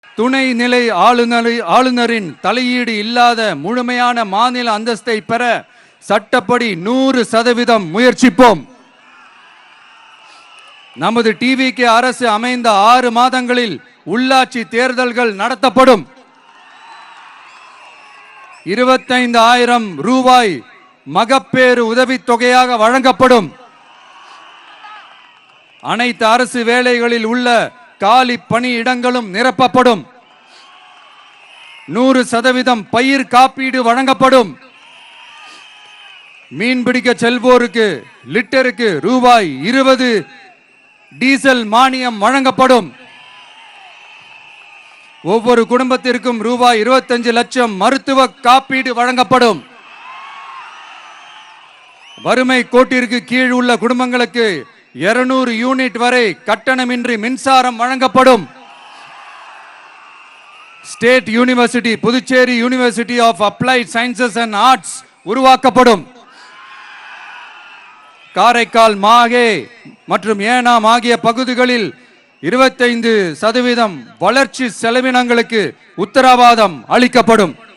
துணை நிலை ஆளுநரின் தலையீடு இல்லாத முழுமையான மாநில அந்தஸ்தை பெற சட்டப்படி 100% முயற்சிப்போம். நமது டிவிகே அரசு அமைந்த 6 மாதங்களில் உள்ளாட்சி தேர்தல்கள் நடத்தப்படும். 25,000 ரூபாய் மகப்பேறு உதவித்தொகையாக வழங்கப்படும். அனைத்து அரசு வேலைகளில் உள்ள காலி பணியிடங்களும் நிரப்பப்படும். 100% பயிர் காப்பீடு வழங்கப்படும். மீன்பிடிக்க செல்வோருக்கு லிட்டருக்கு ரூபாய் 20 டீசல் மானியம் வழங்கப்படும். ஒவ்வொரு குடும்பத்திற்கும் ரூபாய் 25 லட்சம் மருத்துவ காப்பீடு வழங்கப்படும். வறுமை கோட்டிற்கு கீழ் உள்ள குடும்பங்களுக்கு 200 யூனிட் வரை கட்டணமின்றி மின்சாரம் வழங்கப்படும். State university, Puducherry university of applied sciences and arts உருவாக்கப்படும். காரைக்கால், மாஹே மற்றும் ஏனாம் ஆகிய பகுதிகளில் 25% வளர்ச்சி செலவினங்களுக்கு உத்தரவாதம் அளிக்கப்படும்.